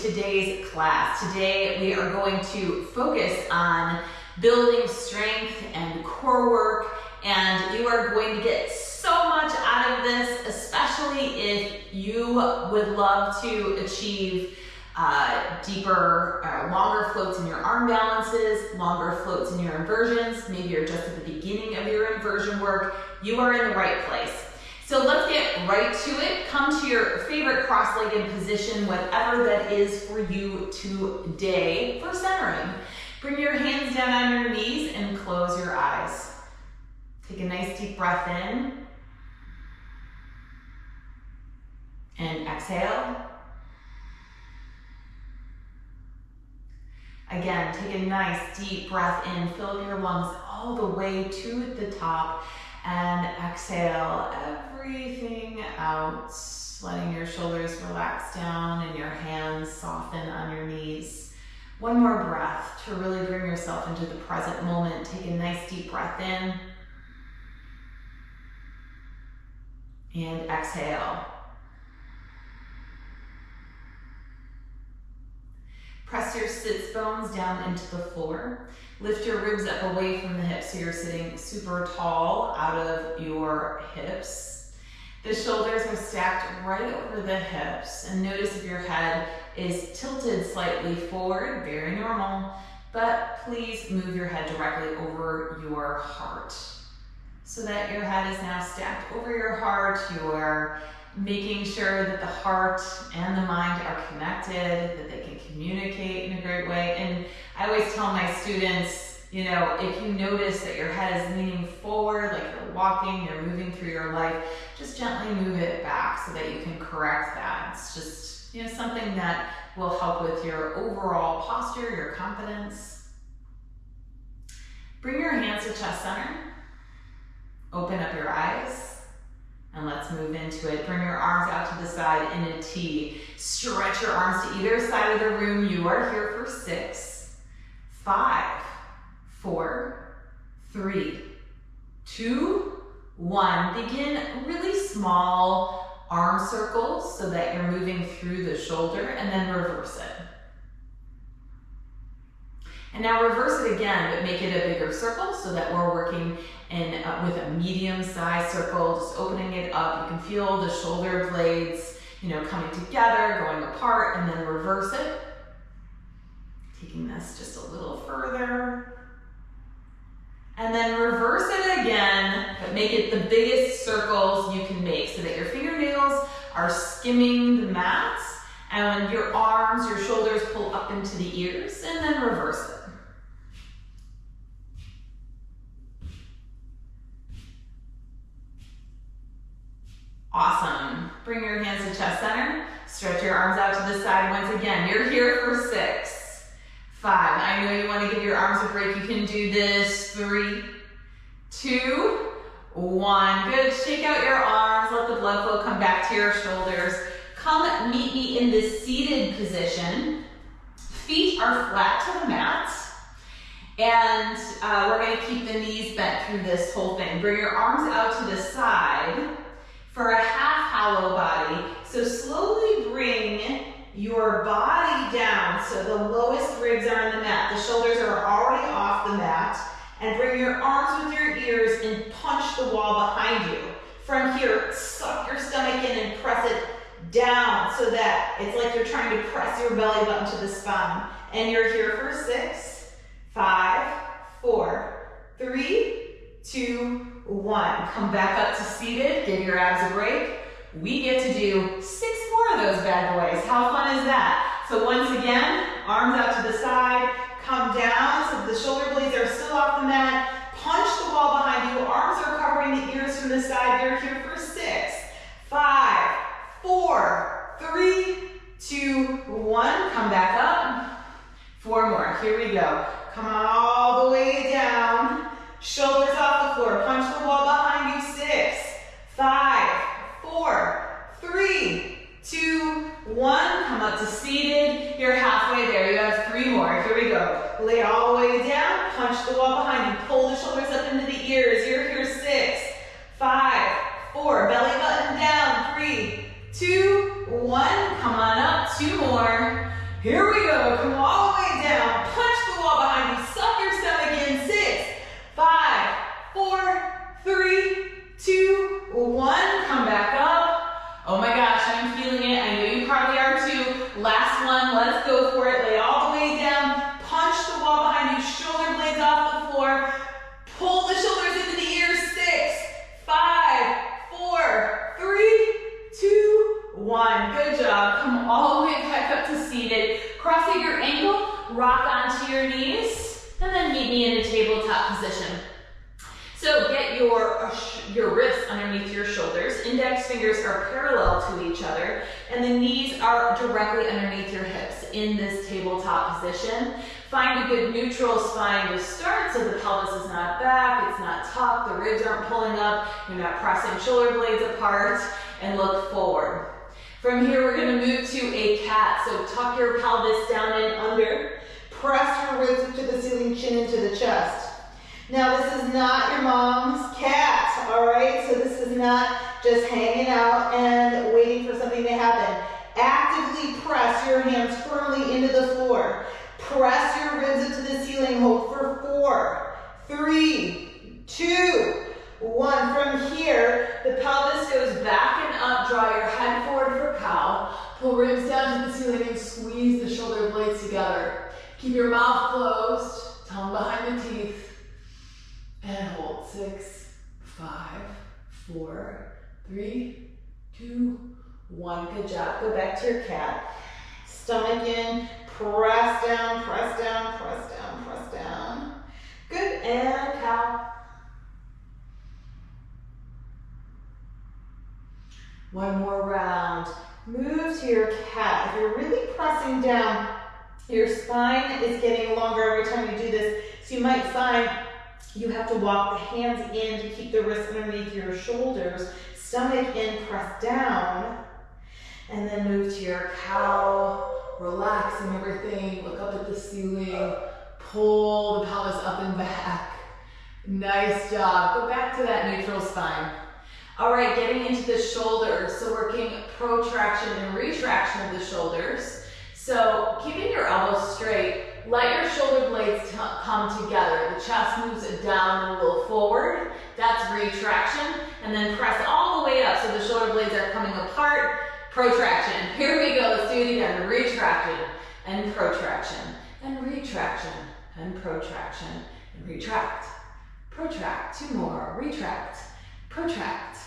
today's class. Today we are going to focus on building strength and core work, and you are going to get so much out of this, especially if you would love to achieve deeper, longer floats in your arm balances, longer floats in your inversions. Maybe you're just at the beginning of your inversion work. You are in the right place. So let's get right to it. Come to your favorite cross-legged position, whatever that is for you today. For centering, bring your hands down on your knees and close your eyes. Take a nice deep breath in and exhale. Again, take a nice deep breath in, fill your lungs all the way to the top, and exhale everything out, letting your shoulders relax down and your hands soften on your knees. One more breath to really bring yourself into the present moment. Take a nice deep breath in and exhale. Press your sits bones down into the floor. Lift your ribs up away from the hips so you're sitting super tall out of your hips. The shoulders are stacked right over the hips, and notice if your head is tilted slightly forward, very normal, but please move your head directly over your heart so that your head is now stacked over your heart. You are making sure that the heart and the mind are connected, that they can communicate in a great way. And I always tell my students, you know, if you notice that your head is leaning forward, like you're walking, you're moving through your life, just gently move it back so that you can correct that. It's just, you know, something that will help with your overall posture, your confidence. Bring your hands to chest center. Open up your eyes. And let's move into it. Bring your arms out to the side in a T. Stretch your arms to either side of the room. You are here for 6, 5, 4, 3, 2, 1. Begin really small arm circles so that you're moving through the shoulder, and then reverse it. And now reverse it again, but make it a bigger circle so that we're working with a medium-sized circle, just opening it up. You can feel the shoulder blades, you know, coming together, going apart, and then reverse it. Taking this just a little further. And then reverse it again, but make it the biggest circles you can make so that your fingernails are skimming the mat, and when your arms, your shoulders pull up into the ears, and then reverse it. Awesome. Bring your hands to chest center. Stretch your arms out to the side once again. You're here for 6, 5. I know you want to give your arms a break. You can do this. 3, 2, 1. Good. Shake out your arms. Let the blood flow come back to your shoulders. Come meet me in this seated position. Feet are flat to the mat. And we're going to keep the knees bent through this whole thing. Bring your arms out to the side for a half hollow body. So slowly bring your body down so the lowest ribs are on the mat. The shoulders are already off the mat. And bring your arms with your ears and punch the wall behind you. From here, suck your stomach in and press it down so that it's like you're trying to press your belly button to the spine. And you're here for 6, 5, 4, 3, 2, 1. Come back up to seated. Give your abs a break. We get to do 6 more of those bad boys. How fun is that? So once again, arms out to the side. Come down so the shoulder blades are still off the mat. Punch the wall behind you. Arms are covering the ears from the side. You're here for 6, 5, 4, 3, 2, 1. Come back up. 4 more. Here we go. Come on all the way down. Shoulders off the floor. Punch the wall behind you. 6, 5, 4, 3, 2, 1. Come up to seated. You're halfway there. You have 3 more. Here we go. Lay all the way down. Punch the wall behind you. Pull the shoulders up into the ears. You're here. 6, 5, 4. Belly button down. 3, 2, 1. Come on up. 2 more. So get your wrists underneath your shoulders. Index fingers are parallel to each other, and the knees are directly underneath your hips in this tabletop position. Find a good neutral spine to start so the pelvis is not back, it's not tucked, the ribs aren't pulling up, you're not pressing shoulder blades apart, and look forward. From here, we're going to move to a cat. So tuck your pelvis down and under. Press your ribs to the ceiling, chin into the chest. Now, this is not your mom's cat, all right? So this is not just hanging out and waiting for something to happen. Actively press your hands firmly into the floor. Press your ribs into the ceiling. Hold for 4, 3, 2, 1. From here, the pelvis goes back and up. Draw your head forward for cow. Pull ribs down to the ceiling and squeeze the shoulder blades together. Keep your mouth closed, tongue behind the teeth. And hold. 6, 5, 4, 3, 2, 1. Good job. Go back to your cat. Stomach in. Press down, press down, press down, press down. Good. And cow. One more round. Move to your cat. If you're really pressing down, your spine is getting longer every time you do this. So you might find you have to walk the hands in to keep the wrists underneath your shoulders. Stomach in, press down. And then move to your cow. Relaxing everything. Look up at the ceiling. Pull the pelvis up and back. Nice job. Go back to that neutral spine. All right, getting into the shoulders. So working protraction and retraction of the shoulders. So keeping your elbows straight. Let your shoulder blades come together. The chest moves down and a little forward. That's retraction. And then press all the way up so the shoulder blades are coming apart. Protraction. Here we go. Let's do it again. Retraction and protraction and retraction and protraction and retract. Protract. 2 more. Retract. Protract.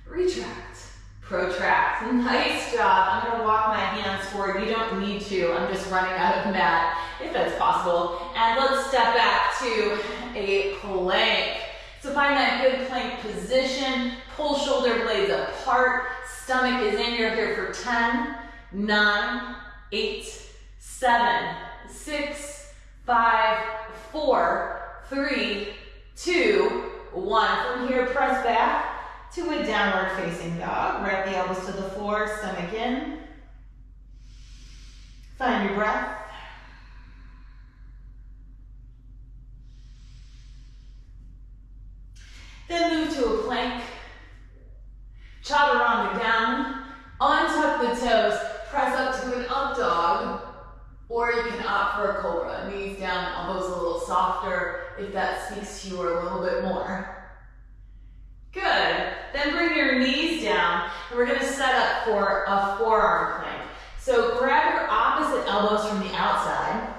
Retract. Protract. Nice job. I'm going to walk my hands forward. You don't need to. I'm just running out of mat if that's possible. And let's step back to a plank. So find that good plank position. Pull shoulder blades apart. Stomach is in. You're here for 10, 9, 8, 7, 6, 5, 4, 3, 2, 1. From here, press back to a downward facing dog. Wrap the elbows to the floor, stomach in. Find your breath. Then move to a plank. Chaturanga down. Untuck the toes. Press up to an up dog. Or you can opt for a cobra. Knees down, elbows a little softer if that speaks to you a little bit more. Good. Then bring your knees down, and we're going to set up for a forearm plank. So grab your opposite elbows from the outside.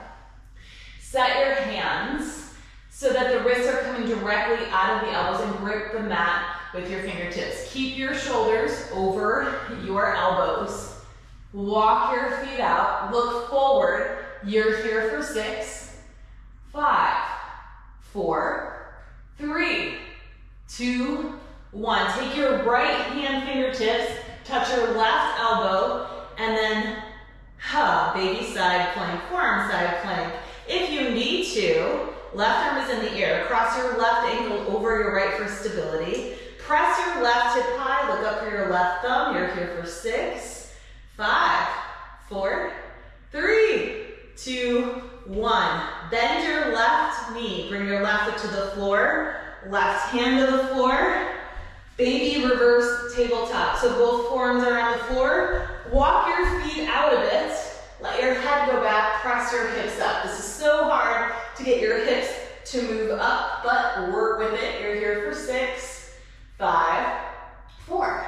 Set your hands so that the wrists are coming directly out of the elbows and grip the mat with your fingertips. Keep your shoulders over your elbows. Walk your feet out. Look forward. You're here for 6, 5, 4, 3, 2, 1. Take your right hand fingertips, touch your left elbow, and then baby side plank, forearm side plank. If you need to, left arm is in the air. Cross your left ankle over your right for stability. Press your left hip high, look up for your left thumb. You're here for 6, 5, 4, 3, 2, 1. Bend your left knee. Bring your left foot to the floor. Left hand to the floor. Baby reverse tabletop. So both forearms are on the floor. Walk your feet out a bit. Let your head go back. Press your hips up. This is so hard to get your hips to move up, but work with it. You're here for 6, 5, 4,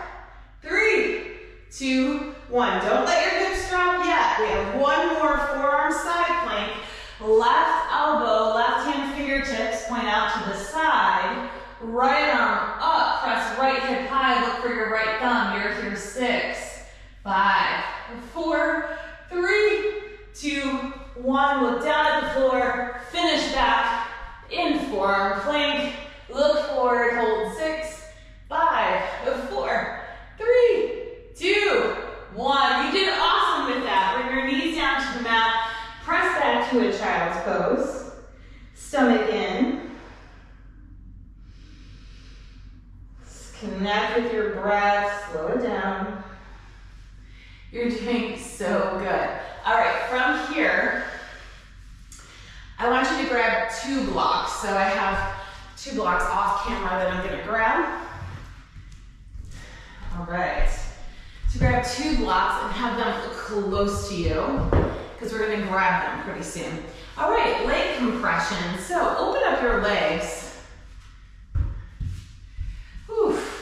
3, 2, 1. Don't let your hips drop yet. We have one more forearm side plank. Left elbow, left hand fingertips point out to the side. Right arm up, press right hip high, look for your right thumb. You're here 6, 5, 4, 3, 2, 1. Look down at the floor, finish back in forearm plank. Look forward, hold Connect with your breath, slow it down. You're doing so good. All right, from here, I want you to grab 2 blocks. So I have 2 blocks off camera that I'm gonna grab. All right, so grab 2 blocks and have them close to you because we're gonna grab them pretty soon. All right, leg compression. So open up your legs.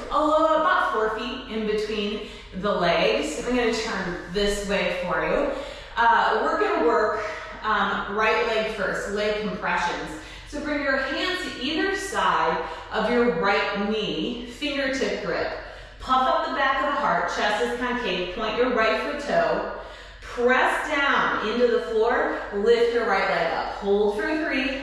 About 4 feet in between the legs. I'm going to turn this way for you. We're going to work right leg first, leg compressions. So bring your hands to either side of your right knee, fingertip grip. Puff up the back of the heart, chest is concave, point your right foot toe. Press down into the floor, lift your right leg up. Hold for 3,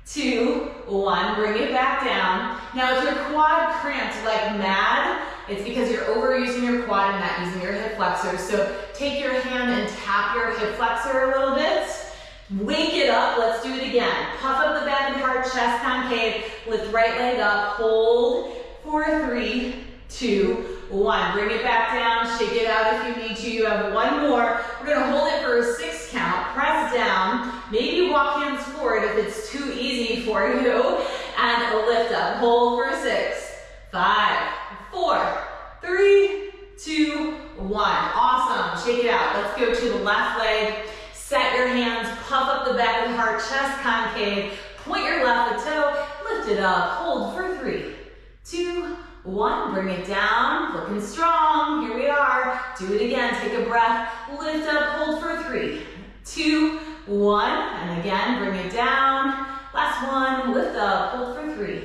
2, 1, bring it back down. Now if your quad cramped like mad, it's because you're overusing your quad and not using your hip flexor. So take your hand and tap your hip flexor a little bit. Wake it up, let's do it again. Puff up the back of the heart, chest concave, lift right leg up, hold for 3, 2, 1. Bring it back down, shake it out if you need to. You have 1 more. We're gonna hold it for a 6 count, press down, maybe walk hands forward if it's too easy for you, and lift up. Hold for 6, 5, 4, 3, 2, 1. Awesome, shake it out. Let's go to the left leg. Set your hands, puff up the back of the heart, chest concave, point your left foot toe, lift it up, hold for 3, 2, 1, bring it down, looking strong, here we are. Do it again, take a breath, lift up, hold for 3, 2, 1, and again, bring it down. Last one, lift up, hold for 3,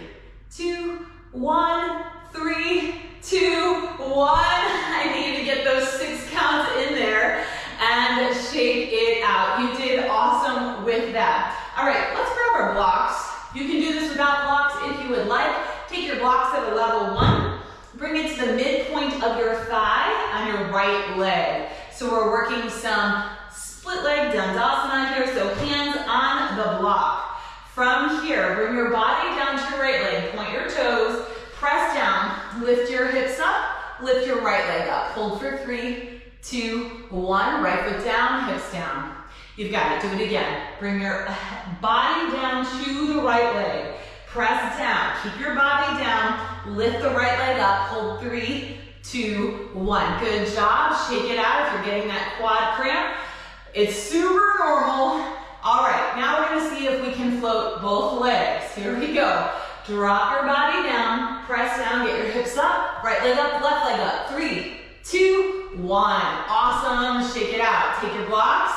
2, 1, 3, 2, 1. I need to get those 6 counts in there and shake it out. You did awesome with that. All right, let's grab our blocks. You can do this without blocks if you would like. Take your blocks at a level 1. Bring it to the midpoint of your thigh on your right leg. So we're working some split leg dandasana here, so hands on the block. From here, bring your body down to your right leg, point your toes, press down, lift your hips up, lift your right leg up. Hold for 3, 2, 1, right foot down, hips down. You've got it, do it again. Bring your body down to the right leg. Press down, keep your body down, lift the right leg up, hold 3, 2, 1. Good job, shake it out if you're getting that quad cramp. It's super normal. All right, now we're gonna see if we can float both legs. Here we go. Drop your body down, press down, get your hips up, right leg up, left leg up. 3, 2, 1. Awesome, shake it out. Take your blocks,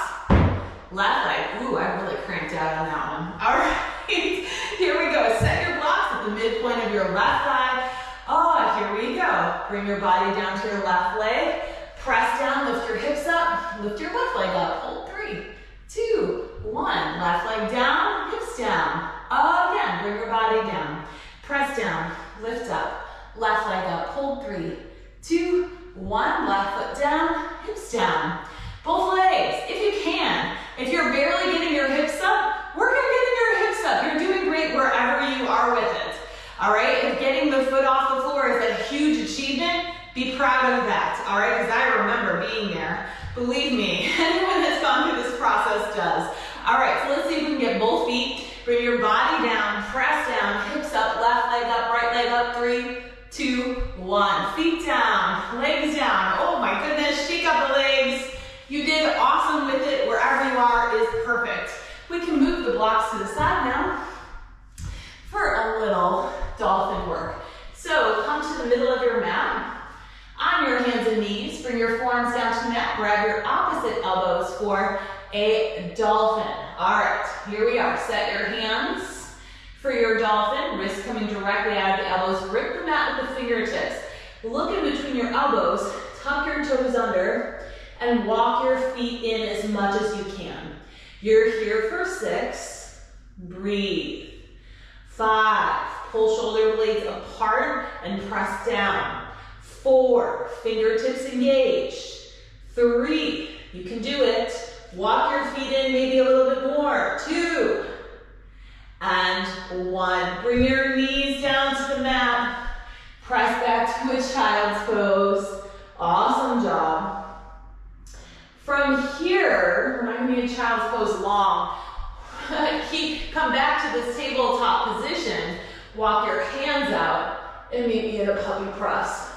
left leg. Ooh, I really cramped out on that one. All right. Here we go. Set your blocks at the midpoint of your left thigh. Oh, here we go. Bring your body down to your left leg. Press down, lift your hips up, lift your left leg up. Hold 3, 2, 1. Left leg down, hips down. Again, bring your body down. Press down, lift up, left leg up. Hold 3, 2, 1. Left foot down, hips down. Both legs, if you can. If you're barely getting your hips up, work on getting your hips up. You're doing great wherever you are with it. All right, if getting the foot off the floor is a huge achievement, be proud of that. All right, because I remember being there. Believe me, anyone that's gone through this process does. All right, so let's see if we can get both feet. Bring your body down, press down, hips up, left leg up, right leg up. 3, 2, 1. Feet down, legs down. Oh my goodness, shake up the legs. You did awesome with it. Wherever you are is perfect. We can move the blocks to the side now for a little dolphin work. So come to the middle of your mat. On your hands and knees, bring your forearms down to the mat. Grab your opposite elbows for a dolphin. All right, here we are. Set your hands for your dolphin. Wrists coming directly out of the elbows. Grip the mat with the fingertips. Look in between your elbows. Tuck your toes under. And walk your feet in as much as you can. You're here for 6. Breathe. 5. Pull shoulder blades apart and press down. 4. Fingertips engaged. 3. You can do it. Walk your feet in maybe a little bit more. 2. And 1. Bring your knees down to the mat. Press back back to a child's pose. Awesome job. From here, we're not going to be in child's pose long. Come back to this tabletop position. Walk your hands out and meet me in a puppy press.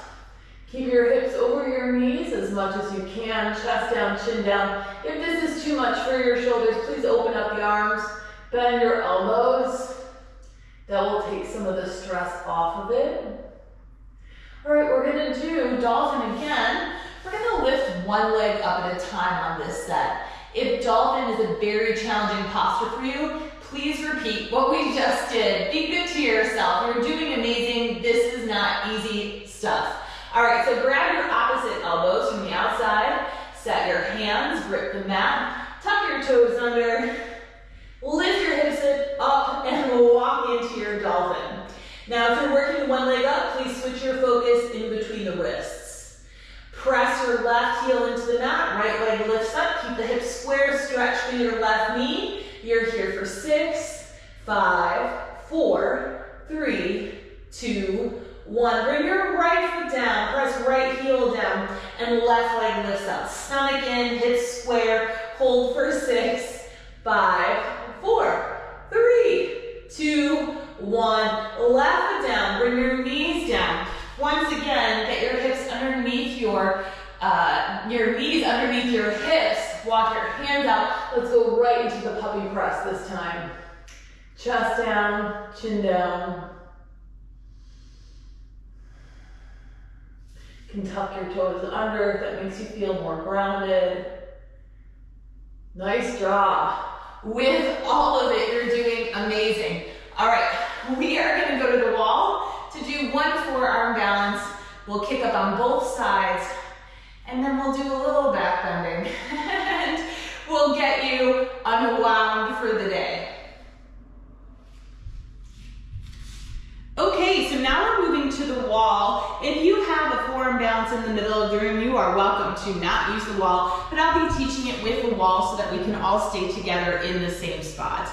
Keep your hips over your knees as much as you can. Chest down, chin down. If this is too much for your shoulders, please open up the arms. Bend your elbows. That will take some of the stress off of it. All right, we're going to do Dolphin again. We're going to lift one leg up at a time on this set. If Dolphin is a very challenging posture for you, please repeat what we just did. Be good to yourself. You're doing amazing. This is not easy stuff. All right, so grab your opposite elbows from the outside. Set your hands, grip the mat. Tuck your toes under. Lift your hips up and walk into your Dolphin. Now, if you're working one leg up, please switch your focus in between the wrists. Press your left heel into the mat, right leg lifts up, keep the hips square, stretch through your left knee. You're here for 6, 5, 4, 3, 2, 1. Bring your right foot down, press right heel down, and left leg lifts up. Stomach in, hips square, hold for 6, 5, 4, 3, 2, 1. Left foot down, bring your knees down. Once again, get your hips underneath your knees underneath your hips. Walk your hands out. Let's go right into the puppy press this time. Chest down, chin down. You can tuck your toes under if that makes you feel more grounded. Nice job. With all of it, you're doing amazing. All right, we are going to go to the wall to do one forearm balance. We'll kick up on both sides, and then we'll do a little back bending. And we'll get you unwound for the day. Okay, so now we're moving to the wall. If you have a forearm balance in the middle of the room, you are welcome to not use the wall, but I'll be teaching it with the wall so that we can all stay together in the same spot.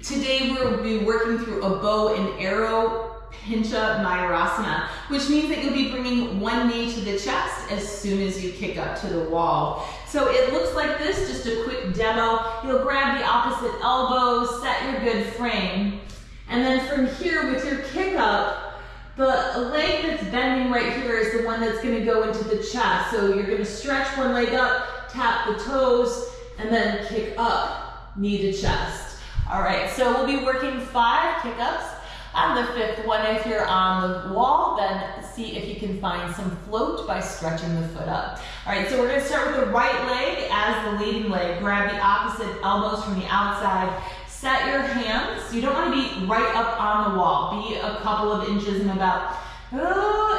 Today we'll be working through a bow and arrow pincha mayurasana, which means that you'll be bringing one knee to the chest as soon as you kick up to the wall. So it looks like this, just a quick demo. You'll grab the opposite elbow, set your good frame, and then from here with your kick up, the leg that's bending right here is the one that's going to go into the chest. So you're going to stretch one leg up, tap the toes, and then kick up, knee to chest. All right, so we'll be working 5 kick-ups. On the 5th one, if you're on the wall, then see if you can find some float by stretching the foot up. All right, so we're gonna start with the right leg as the leading leg. Grab the opposite elbows from the outside. Set your hands. You don't wanna be right up on the wall. Be a couple of inches and about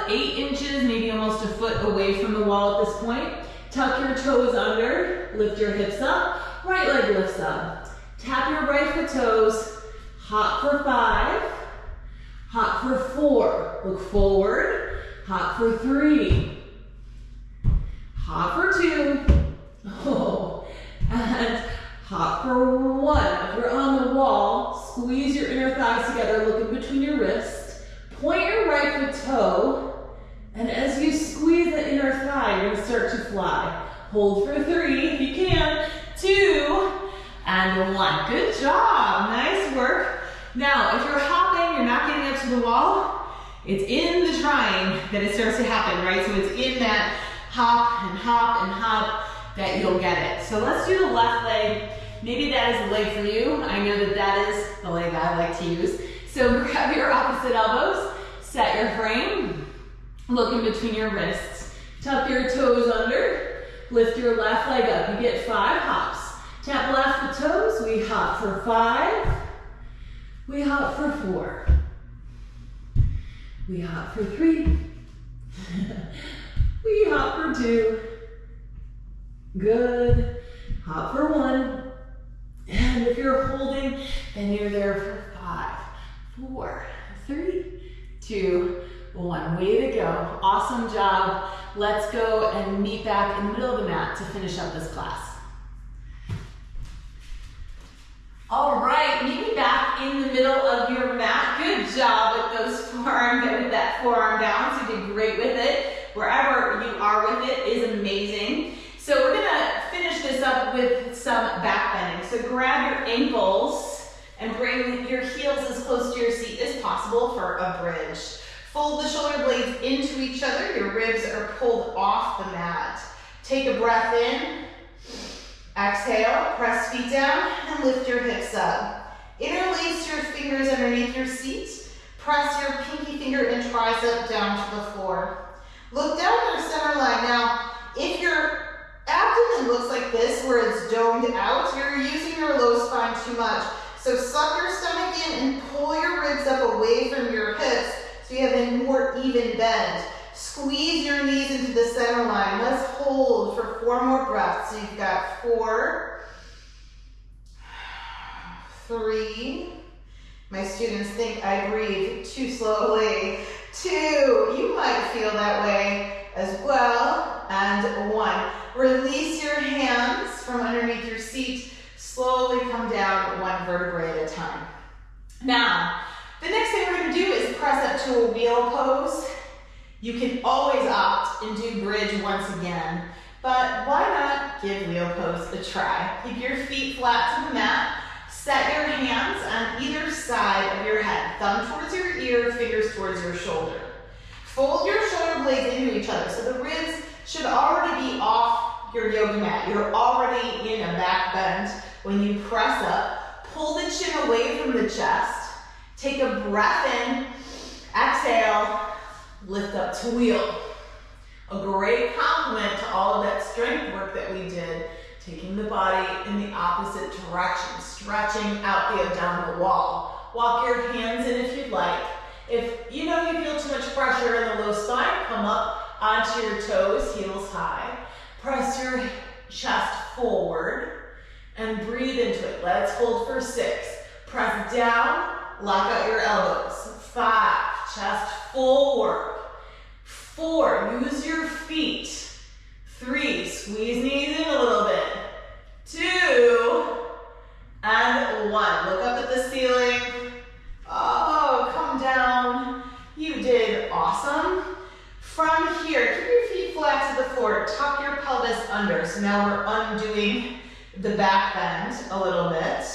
8 inches, maybe almost a foot away from the wall at this point. Tuck your toes under, lift your hips up, right leg lifts up. Tap your right foot toes, hop for 5, hop for 4, look forward, hop for 3, hop for 2, and hop for 1. If you're on the wall, squeeze your inner thighs together, look in between your wrists, point your right foot toe, and as you squeeze the inner thigh, you're gonna start to fly. Hold for 3, if you can, 2, and 1. Good job, nice work. Now, if you're hopping, you're not getting up to the wall, it's in the trying that it starts to happen, right? So it's in that hop and hop and hop that you'll get it. So let's do the left leg. Maybe that is the leg for you. I know that that is the leg I like to use. So grab your opposite elbows, set your frame, look in between your wrists, tuck your toes under, lift your left leg up. You get 5 hops. Tap left foot toes, we hop for 5, we hop for 4, we hop for 3, we hop for 2, good, hop for 1, and if you're holding, then you're there for 5, 4, 3, 2, 1. Way to go, awesome job. Let's go and meet back in the middle of the mat to finish up this class. All right, meet me back in the middle of your mat. Good job with with that forearm down. So you did great with it. Wherever you are with it is amazing. So we're gonna finish this up with some back bending. So grab your ankles and bring your heels as close to your seat as possible for a bridge. Fold the shoulder blades into each other. Your ribs are pulled off the mat. Take a breath in. Exhale, press feet down and lift your hips up. Interlace your fingers underneath your seat. Press your pinky finger and tricep down to the floor. Look down your center line. Now, if your abdomen looks like this, where it's domed out, you're using your low spine too much. So suck your stomach in and pull your ribs up away from your hips so you have a more even bend. Squeeze your knees into the center line. Let's hold for 4 more breaths. So you've got 4, 3. My students think I breathe too slowly. 2, you might feel that way as well. And 1. Release your hands from underneath your seat. Slowly come down 1 vertebrae at a time. Now, the next thing we're going to do is press up to a wheel pose. You can always opt and do bridge once again, but why not give wheel pose a try? Keep your feet flat to the mat. Set your hands on either side of your head. Thumb towards your ear, fingers towards your shoulder. Fold your shoulder blades into each other. So the ribs should already be off your yoga mat. You're already in a back bend. When you press up, pull the chin away from the chest. Take a breath in. Exhale. Lift up to wheel. A great compliment to all of that strength work that we did, taking the body in the opposite direction, stretching out the abdominal wall. Walk your hands in if you'd like. If you know you feel too much pressure in the low spine, come up onto your toes, heels high. Press your chest forward and breathe into it. Let's hold for 6. Press down, lock out your elbows. 5, chest forward. 4, use your feet. 3, squeeze knees in a little bit. 2, and 1. Look up at the ceiling. Oh, come down. You did awesome. From here, keep your feet flat to the floor. Tuck your pelvis under. So now we're undoing the back bend a little bit.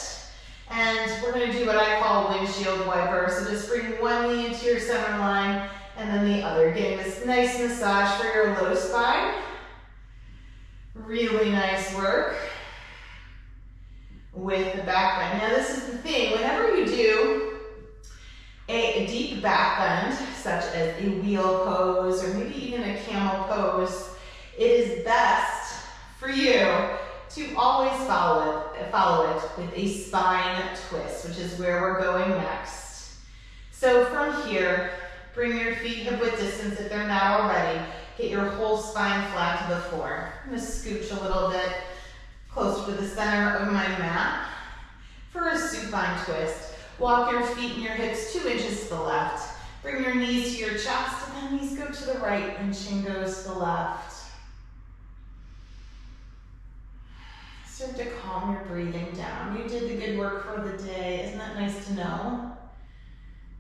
And we're going to do what I call windshield wiper. So just bring one knee into your center line and then the other. Getting this nice massage for your low spine. Really nice work with the back bend. Now this is the thing, whenever you do a deep back bend, such as a wheel pose or maybe even a camel pose, it is best for you to always follow it with a spine twist, which is where we're going next. So from here, bring your feet hip width distance if they're not already. Get your whole spine flat to the floor. I'm going to scooch a little bit closer to the center of my mat for a supine twist. Walk your feet and your hips 2 inches to the left. Bring your knees to your chest, and then knees go to the right and chin goes to the left. Start to calm your breathing down. You did the good work for the day. Isn't that nice to know?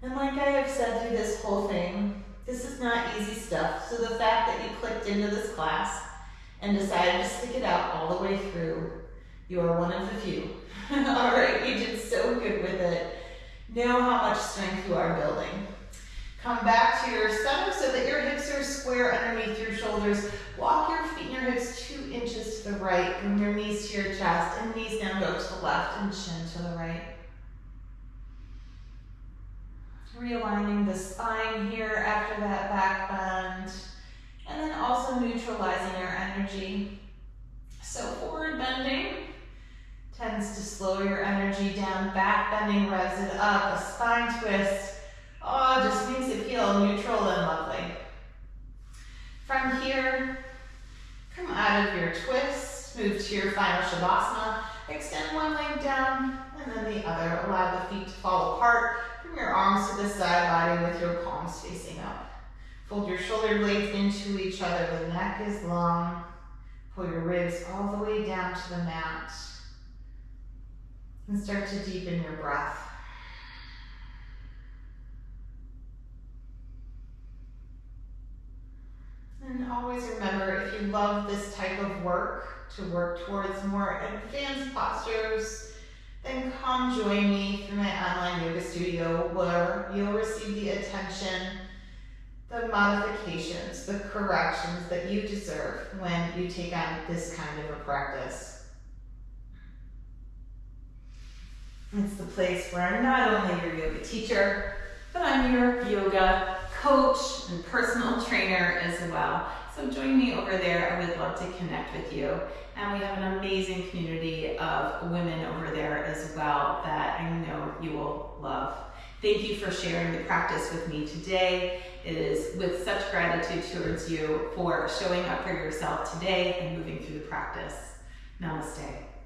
And like I have said through this whole thing, this is not easy stuff. So the fact that you clicked into this class and decided to stick it out all the way through, you are one of the few. All right, you did so good with it. Know how much strength you are building. Come back to your center so that your hips are square underneath your shoulders. Walk your feet and your hips 2 inches to the right. Bring your knees to your chest and knees down, go to the left and chin to the right. Realigning the spine here after that back bend. And then also neutralizing your energy. So forward bending tends to slow your energy down. Back bending revs it up. A spine twist, oh, just makes it feel neutral and lovely. From here, come out of your twist, move to your final shavasana. Extend one leg down and then the other. Allow the feet to fall apart. Bring your arms to the side body with your palms facing up. Fold your shoulder blades into each other. The neck is long. Pull your ribs all the way down to the mat. And start to deepen your breath. And always remember, if you love this type of work, to work towards more advanced postures, then come join me through my online yoga studio where you'll receive the attention, the modifications, the corrections that you deserve when you take on this kind of a practice. It's the place where I'm not only your yoga teacher, but I'm your yoga coach and personal trainer as well. So join me over there. I would love to connect with you. And we have an amazing community of women over there as well that I know you will love. Thank you for sharing the practice with me today. It is with such gratitude towards you for showing up for yourself today and moving through the practice. Namaste.